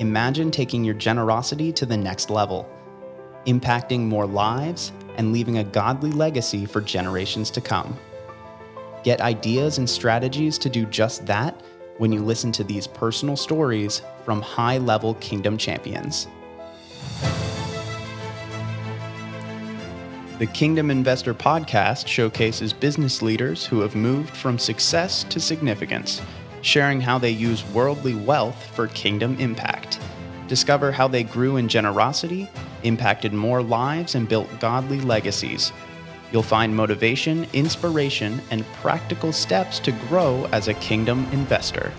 Imagine taking your generosity to the next level, impacting more lives and leaving a godly legacy for generations to come. Get ideas and strategies to do just that when you listen to these personal stories from high-level kingdom champions. The Kingdom Investor Podcast showcases business leaders who have moved from success to significance, sharing how they use worldly wealth for kingdom impact. Discover how they grew in generosity, impacted more lives, and built godly legacies. You'll find motivation, inspiration, and practical steps to grow as a kingdom investor.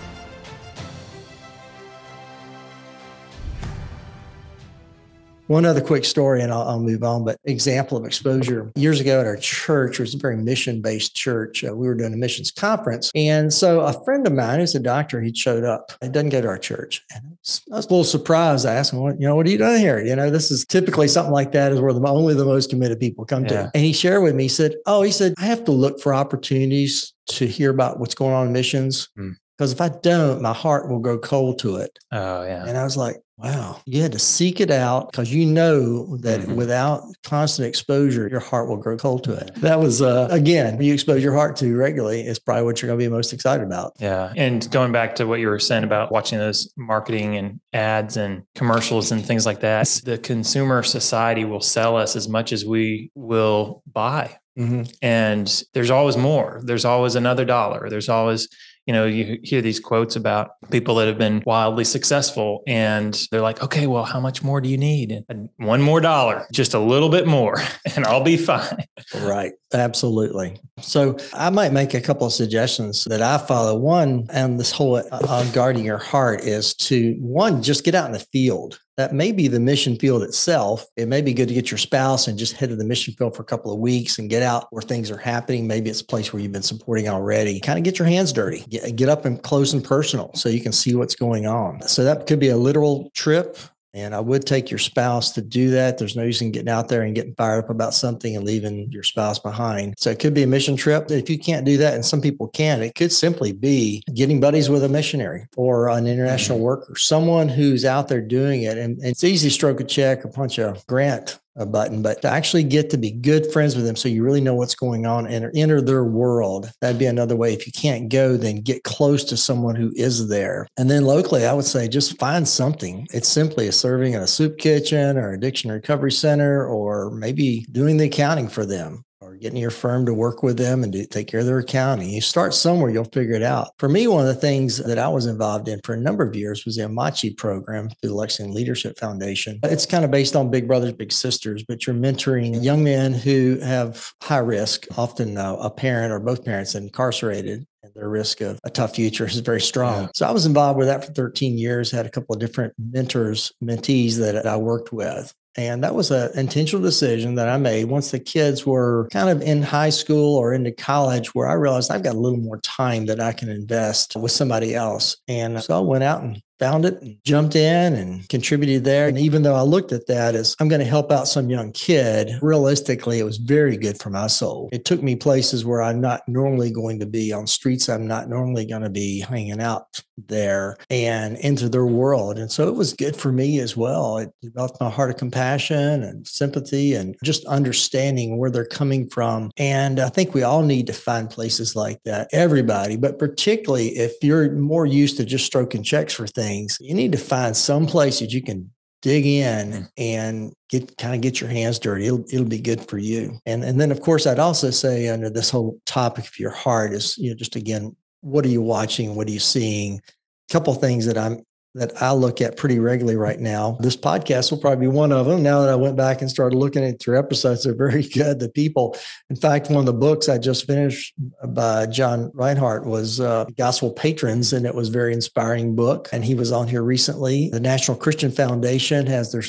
One other quick story, and I'll move on, but example of exposure. Years ago at our church, it was a very mission-based church. We were doing a missions conference. And so a friend of mine who's a doctor, he showed up. He doesn't go to our church. And I was a little surprised. I asked him, what are you doing here? This is typically something like that is where only the most committed people come to. And he shared with me, he said, I have to look for opportunities to hear about what's going on in missions. Because if I don't, my heart will go cold to it. Oh, yeah. And I was like, wow, you had to seek it out because you know that without constant exposure, your heart will grow cold to it. That was, again, you expose your heart to regularly, it's probably what you're going to be most excited about. Yeah. And going back to what you were saying about watching those marketing and ads and commercials and things like that, the consumer society will sell us as much as we will buy. And there's always more. There's always another dollar. There's always... you hear these quotes about people that have been wildly successful and they're like, okay, well, how much more do you need? And one more dollar, just a little bit more, and I'll be fine. Right. Absolutely. So I might make a couple of suggestions that I follow. One, and this whole on guarding your heart is to, one, just get out in the field. That may be the mission field itself. It may be good to get your spouse and just head to the mission field for a couple of weeks and get out where things are happening. Maybe it's a place where you've been supporting already. Kind of get your hands dirty. Get up and close and personal so you can see what's going on. So that could be a literal trip. And I would take your spouse to do that. There's no use in getting out there and getting fired up about something and leaving your spouse behind. So it could be a mission trip. If you can't do that, and some people can, it could simply be getting buddies with a missionary or an international worker, someone who's out there doing it. And it's easy to stroke a check or punch a grant button, but to actually get to be good friends with them so you really know what's going on and enter their world. That'd be another way. If you can't go, then get close to someone who is there. And then locally, I would say just find something. It's simply a serving in a soup kitchen or addiction recovery center, or maybe doing the accounting for them, or getting your firm to work with them and take care of their accounting. You start somewhere, you'll figure it out. For me, one of the things that I was involved in for a number of years was the Amachi program through the Lexington Leadership Foundation. It's kind of based on Big Brothers, Big Sisters, but you're mentoring young men who have high risk, often a parent or both parents incarcerated. And their risk of a tough future is very strong. So I was involved with that for 13 years, had a couple of different mentees that I worked with. And that was an intentional decision that I made once the kids were kind of in high school or into college, where I realized I've got a little more time that I can invest with somebody else. And so I went out and found it and jumped in and contributed there. And even though I looked at that as I'm going to help out some young kid, realistically, it was very good for my soul. It took me places where I'm not normally going to be, on streets I'm not normally going to be hanging out there, and into their world. And so it was good for me as well. It developed my heart of compassion and sympathy and just understanding where they're coming from. And I think we all need to find places like that, everybody, but particularly if you're more used to just stroking checks for things, you need to find some place that you can dig in and get your hands dirty. It'll be good for you. And then, of course, I'd also say under this whole topic of your heart is, just again, what are you watching? What are you seeing? A couple of things that I look at pretty regularly right now. This podcast will probably be one of them. Now that I went back and started looking at your episodes, they're very good. The people, in fact, one of the books I just finished by John Reinhardt was Gospel Patrons, and it was a very inspiring book. And he was on here recently. The National Christian Foundation has their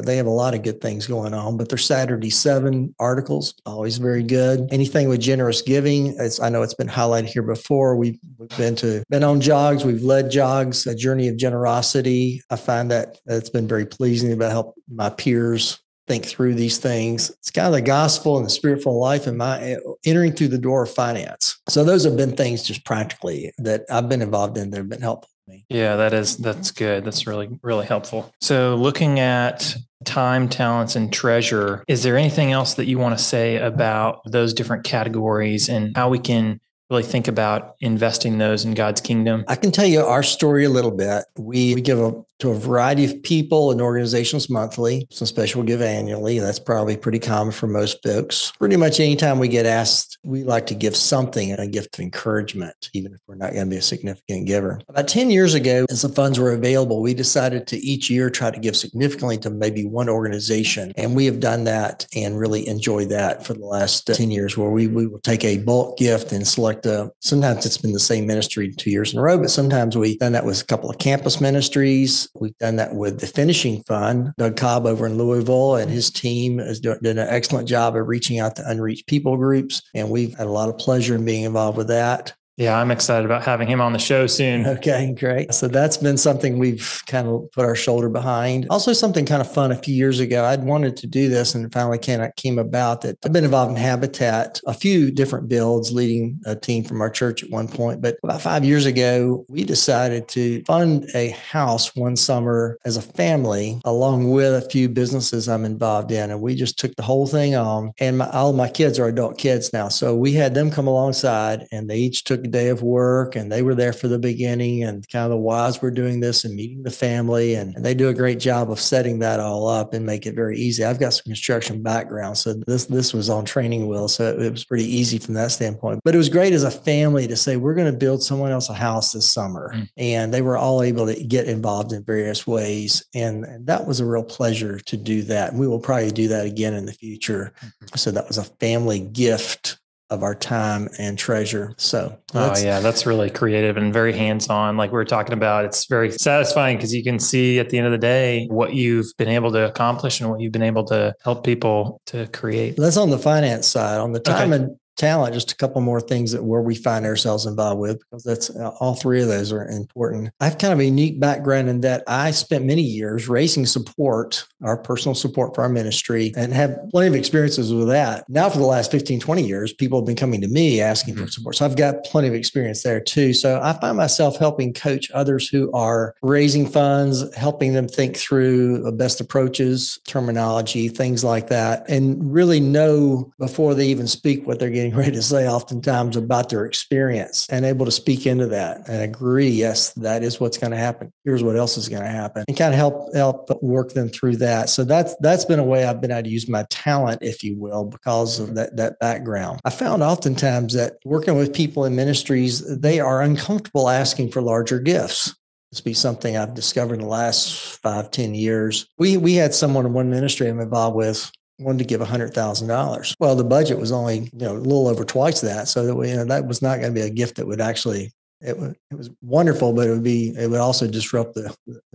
they have a lot of good things going on, but their Saturday 7 articles, always very good. Anything with generous giving, I know it's been highlighted here before. We've been on jogs, we've led jogs, a journey of generosity. I find that it's been very pleasing to help my peers think through these things. It's kind of the gospel and the spiritual life and my entering through the door of finance. So those have been things just practically that I've been involved in that have been helpful. me. Yeah, that's good. That's really, really helpful. So looking at time, talents, and treasure, is there anything else that you want to say about those different categories and how we can really think about investing those in God's kingdom? I can tell you our story a little bit. We give to a variety of people and organizations monthly. Some special we give annually. That's probably pretty common for most folks. Pretty much anytime we get asked, we like to give something, a gift of encouragement, even if we're not going to be a significant giver. About 10 years ago, as the funds were available, we decided to each year try to give significantly to maybe one organization. And we have done that and really enjoyed that for the last 10 years, where we will take a bulk gift and select sometimes it's been the same ministry 2 years in a row, but sometimes we've done that with a couple of campus ministries. We've done that with the Finishing Fund. Doug Cobb over in Louisville and his team has done an excellent job of reaching out to unreached people groups. And we've had a lot of pleasure in being involved with that. Yeah, I'm excited about having him on the show soon. Okay, great. So that's been something we've kind of put our shoulder behind. Also something kind of fun a few years ago. I'd wanted to do this and it finally came about that I've been involved in Habitat, a few different builds, leading a team from our church at one point. But about 5 years ago, we decided to fund a house one summer as a family, along with a few businesses I'm involved in. And we just took the whole thing on. And all of my kids are adult kids now. So we had them come alongside and they each took a day of work and they were there for the beginning and kind of the whys we're doing this and meeting the family. And they do a great job of setting that all up and make it very easy. I've got some construction background, so this was on training wheels. So it was pretty easy from that standpoint. But it was great as a family to say, we're going to build someone else a house this summer. And they were all able to get involved in various ways. And that was a real pleasure to do that. And we will probably do that again in the future. So that was a family gift of our time and treasure. So that's really creative and very hands-on. Like we were talking about, it's very satisfying because you can see at the end of the day what you've been able to accomplish and what you've been able to help people to create. That's on the finance side. On the time and talent, just a couple more things where we find ourselves involved with, because that's all three of those are important. I have kind of a unique background in that I spent many years raising support, our personal support for our ministry, and have plenty of experiences with that. Now for the last 15, 20 years, people have been coming to me asking for support. So I've got plenty of experience there too. So I find myself helping coach others who are raising funds, helping them think through the best approaches, terminology, things like that, and really know before they even speak what they're getting ready to say oftentimes about their experience and able to speak into that and agree, yes, that is what's going to happen. Here's what else is going to happen, and kind of help work them through that. So that's been a way I've been able to use my talent, if you will, because of that background. I found oftentimes that working with people in ministries, they are uncomfortable asking for larger gifts. This be something I've discovered in the last 5-10 years. We had someone in one ministry I'm involved with wanted to give $100,000. Well, the budget was only a little over twice that, so that that was not going to be a gift that would actually. It was wonderful, but it would also disrupt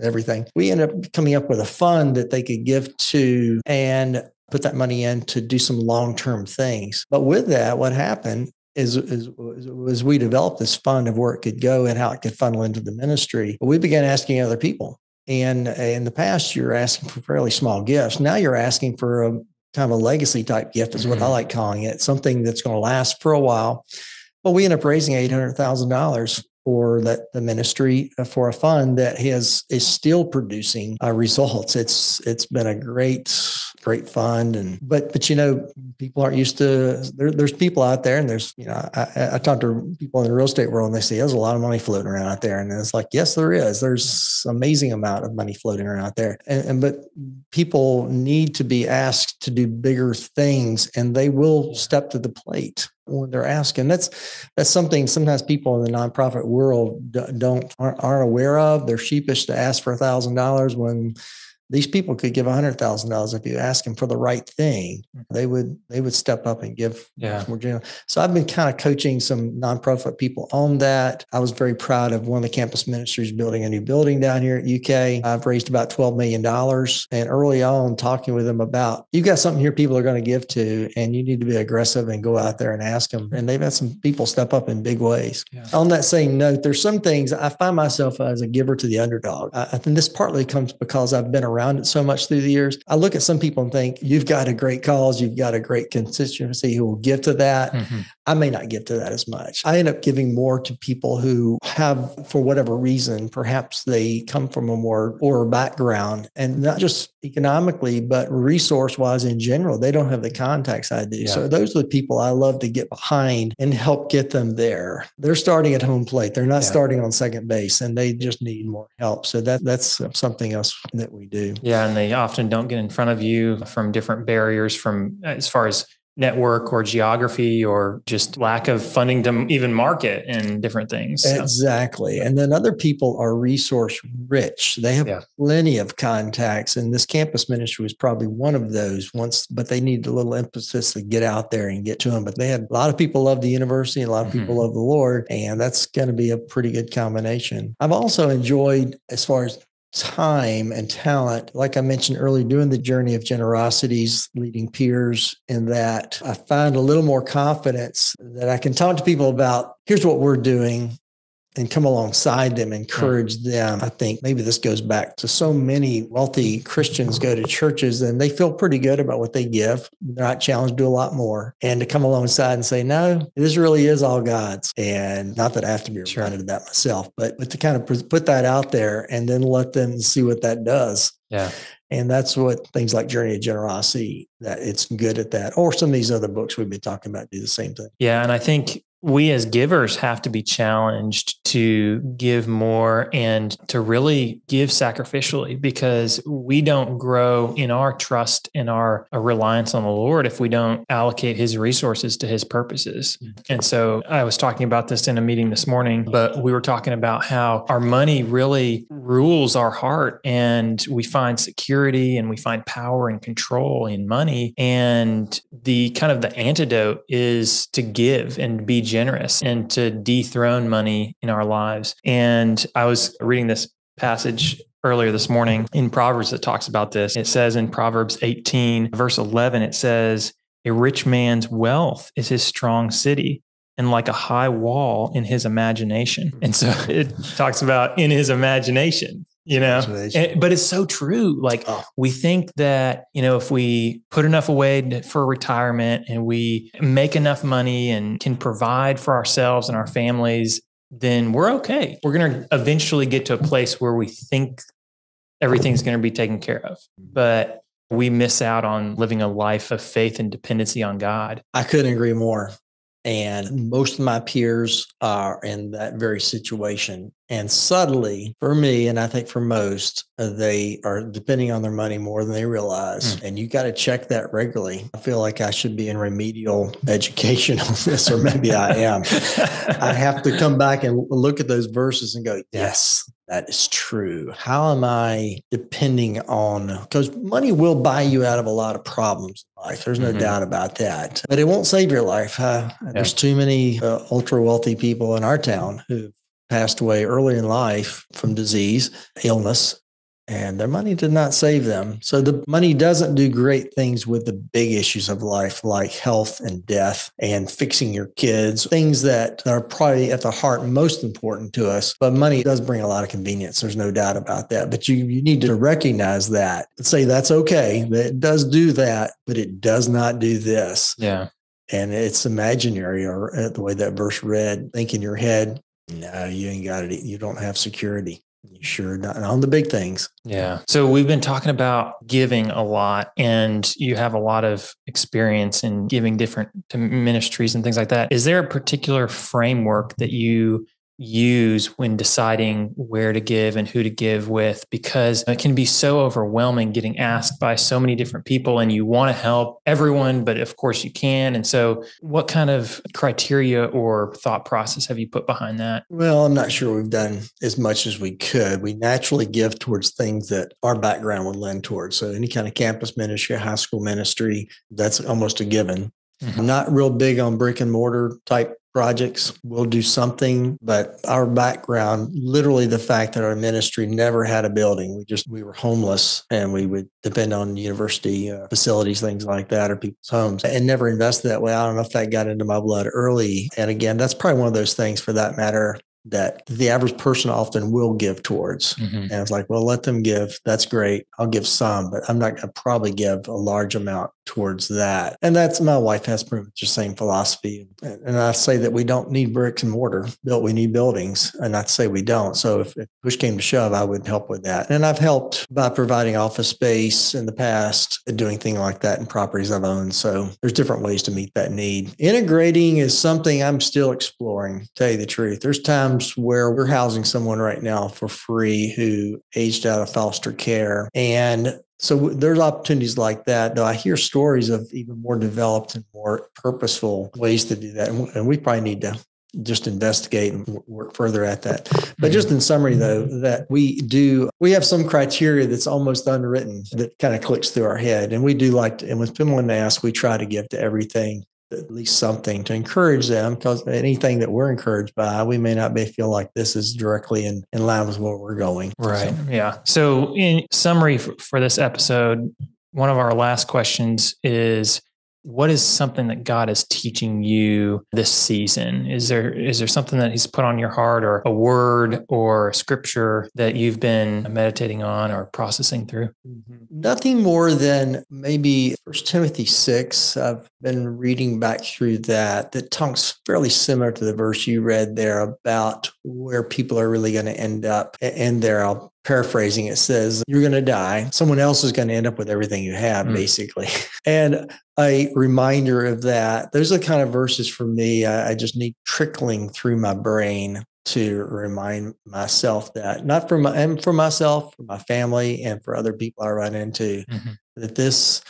everything. We ended up coming up with a fund that they could give to and put that money in to do some long-term things. But with that, what happened is we developed this fund of where it could go and how it could funnel into the ministry. We began asking other people. And in the past, you're asking for fairly small gifts. Now you're asking for a kind of a legacy type gift is what I like calling it, something that's going to last for a while. Well, we end up raising $800,000 for the ministry for a fund that is still producing results. It's been a great fund, but people aren't used to. There's people out there, and there's I talk to people in the real estate world, and they say there's a lot of money floating around out there, and it's like, yes, there is. There's amazing amount of money floating around out there, but people need to be asked to do bigger things, and they will step to the plate when they're asking. That's something sometimes people in the nonprofit world aren't aware of. They're sheepish to ask for $1,000 when these people could give $100,000 if you ask them for the right thing. They would step up and give more general. So I've been kind of coaching some nonprofit people on that. I was very proud of one of the campus ministries building a new building down here at UK. I've raised about $12 million, and early on talking with them about, you've got something here people are going to give to, and you need to be aggressive and go out there and ask them. And they've had some people step up in big ways. Yeah. On that same note, there's some things I find myself as a giver to the underdog. I think this partly comes because I've been around around it so much through the years. I look at some people and think, you've got a great cause, you've got a great constituency who will give to that. I may not give to that as much. I end up giving more to people who have, for whatever reason, perhaps they come from a more poorer background, and not just economically, but resource-wise in general. They don't have the contacts I do. Yeah. So those are the people I love to get behind and help get them there. They're starting at home plate. They're not starting on second base, and they just need more help. So that's something else that we do. Yeah. And they often don't get in front of you from different barriers, from as far as network or geography or just lack of funding to even market and different things. Exactly. And then other people are resource rich. They have plenty of contacts. And this campus ministry was probably one of those once, but they need a little emphasis to get out there and get to them. But they had a lot of people love the university and a lot of people love the Lord. And that's going to be a pretty good combination. I've also enjoyed, as far as time and talent, like I mentioned earlier, doing the journey of generosities, leading peers, in that I find a little more confidence that I can talk to people about, here's what we're doing, and come alongside them, encourage them. I think maybe this goes back to so many wealthy Christians go to churches and they feel pretty good about what they give. They're not challenged to do a lot more. And to come alongside and say, no, this really is all God's. And not that I have to be reminded of that myself, but to kind of put that out there and then let them see what that does. Yeah. And that's what things like Journey of Generosity, that it's good at that. Or some of these other books we've been talking about do the same thing. Yeah. And I think we as givers have to be challenged to give more and to really give sacrificially, because we don't grow in our trust and our reliance on the Lord if we don't allocate his resources to his purposes. And so I was talking about this in a meeting this morning, but we were talking about how our money really rules our heart, and we find security and we find power and control in money. And the kind of the antidote is to give and be generous and to dethrone money in our lives. And I was reading this passage earlier this morning in Proverbs that talks about this. It says in Proverbs 18, verse 11, it says, "A rich man's wealth is his strong city, and like a high wall in his imagination." And so it talks about in his imagination. But it's so true. Like we think that, if we put enough away for retirement and we make enough money and can provide for ourselves and our families, then we're okay. We're going to eventually get to a place where we think everything's going to be taken care of. But we miss out on living a life of faith and dependency on God. I couldn't agree more. And most of my peers are in that very situation. And subtly, for me, and I think for most, they are depending on their money more than they realize. And you got to check that regularly. I feel like I should be in remedial education on this, or maybe I am. I have to come back and look at those verses and go, yes, that is true. How am I depending on, because money will buy you out of a lot of problems in life. There's no doubt about that. But it won't save your life. There's too many ultra wealthy people in our town who passed away early in life from disease, illness, and their money did not save them. So the money doesn't do great things with the big issues of life, like health and death and fixing your kids, things that are probably at the heart most important to us. But money does bring a lot of convenience. There's no doubt about that. But you need to recognize that and say that's okay. That it does do that, but it does not do this. Yeah. And it's imaginary, or the way that verse read, think in your head, no, you ain't got it. You don't have security. You sure not on the big things. Yeah. So we've been talking about giving a lot, and you have a lot of experience in giving different to ministries and things like that. Is there a particular framework that you use when deciding where to give and who to give with? Because it can be so overwhelming getting asked by so many different people, and you want to help everyone, but of course you can. And so what kind of criteria or thought process have you put behind that? Well, I'm not sure we've done as much as we could. We naturally give towards things that our background would lend towards. So any kind of campus ministry, high school ministry, that's almost a given. I'm not real big on brick and mortar type projects. We'll do something, but our background, literally the fact that our ministry never had a building. We were homeless, and we would depend on university facilities, things like that, or people's homes, and never invested that way. I don't know if that got into my blood early. And again, that's probably one of those things, for that matter. that the average person often will give towards. And it's like, well, let them give. That's great. I'll give some, but I'm not going to probably give a large amount towards that. And that's, my wife has pretty much the same philosophy. And I say that we don't need bricks and mortar built. We need buildings. And I say we don't. So if push came to shove, I would help with that. And I've helped by providing office space in the past, doing things like that in properties I've owned. So there's different ways to meet that need. Integrating is something I'm still exploring, to tell you the truth. There's times where we're housing someone right now for free who aged out of foster care. And so there's opportunities like that, though I hear stories of even more developed and more purposeful ways to do that. And we probably need to just investigate and work further at that. But just in summary, though, that we have some criteria that's almost unwritten that kind of clicks through our head. And we do like to, and when people ask, we try to give to everything at least something to encourage them, because anything that we're encouraged by, we may not feel like this is directly in line with where we're going. Right. So. Yeah. So in summary for this episode, one of our last questions is, what is something that God is teaching you this season? Is there something that He's put on your heart, or a word or a scripture that you've been meditating on or processing through? Nothing more than maybe 1 Timothy 6. I've been reading back through that talks fairly similar to the verse you read there about where people are really going to end up. And there, I'll paraphrasing, it says, you're going to die. Someone else is going to end up with everything you have, basically. And a reminder of that. Those are the kind of verses for me I just need trickling through my brain to remind myself that, not for myself, for my family, and for other people I run into, that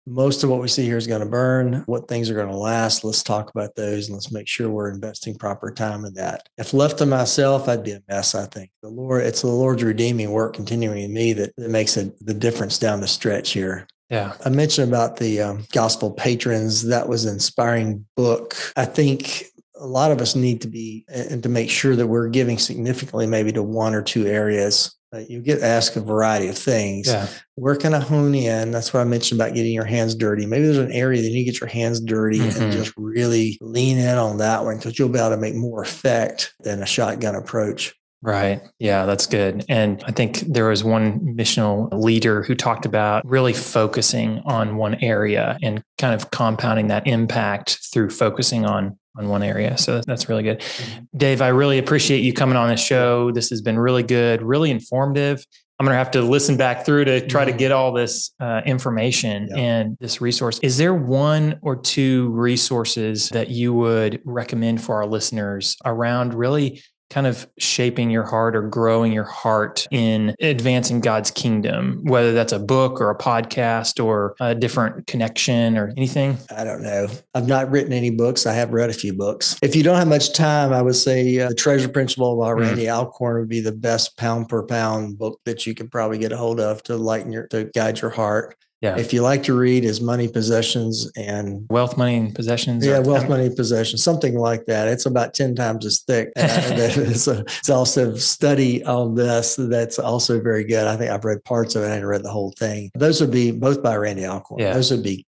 most of what we see here is going to burn. What things are going to last? Let's talk about those, and let's make sure we're investing proper time in that. If left to myself, I'd be a mess, I think. It's the Lord's redeeming work continuing in me that makes the difference down the stretch here. Yeah. I mentioned about the gospel patrons. That was an inspiring book. I think a lot of us need to be, and to make sure that we're giving significantly maybe to one or two areas. You get asked a variety of things. Yeah. Where can I hone in? That's what I mentioned about getting your hands dirty. Maybe there's an area that you need to get your hands dirty and just really lean in on that one, because you'll be able to make more effect than a shotgun approach. Right. Yeah, that's good. And I think there was one missional leader who talked about really focusing on one area and kind of compounding that impact through focusing on one area. So that's really good. Dave, I really appreciate you coming on this show. This has been really good, really informative. I'm going to have to listen back through to try to get all this information and this resource. Is there one or two resources that you would recommend for our listeners around really kind of shaping your heart or growing your heart in advancing God's kingdom, whether that's a book or a podcast or a different connection or anything? I don't know. I've not written any books. I have read a few books. If you don't have much time, I would say The Treasure Principle by Randy Alcorn would be the best pound per pound book that you could probably get a hold of to guide your heart. Yeah. If you like to read, is Money, Possessions, and Wealth, Money, and Possessions. Yeah, Wealth, Money, and Possessions, something like that. It's about 10 times as thick. It's also a study on this that's also very good. I think I've read parts of it. I haven't read the whole thing. Those would be both by Randy Alcorn. Yeah. Those would be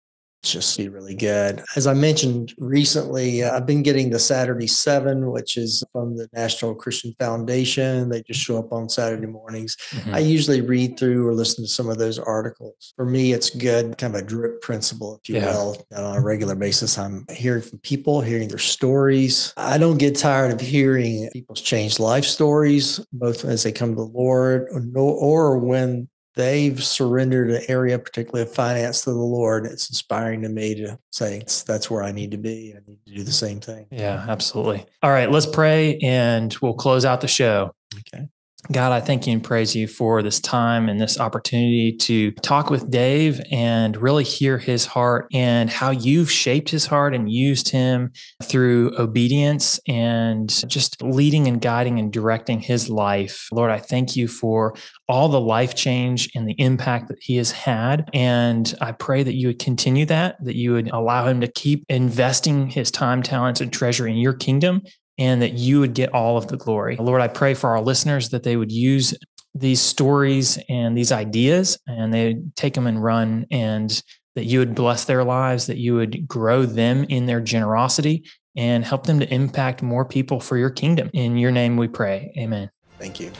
really good. As I mentioned recently, I've been getting the Saturday 7, which is from the National Christian Foundation. They just show up on Saturday mornings. I usually read through or listen to some of those articles. For me, it's good, kind of a drip principle, if you will. On a regular basis, I'm hearing from people, hearing their stories. I don't get tired of hearing people's changed life stories, both as they come to the Lord or when they've surrendered an area, particularly of finance, to the Lord. It's inspiring to me to say, that's where I need to be. I need to do the same thing. Yeah, absolutely. All right, let's pray and we'll close out the show. Okay. God, I thank you and praise you for this time and this opportunity to talk with Dave and really hear his heart and how you've shaped his heart and used him through obedience and just leading and guiding and directing his life. Lord, I thank you for all the life change and the impact that he has had. And I pray that you would continue that you would allow him to keep investing his time, talents, and treasure in your kingdom, and that you would get all of the glory. Lord, I pray for our listeners that they would use these stories and these ideas and they would take them and run, and that you would bless their lives, that you would grow them in their generosity, and help them to impact more people for your kingdom. In your name we pray. Amen. Thank you.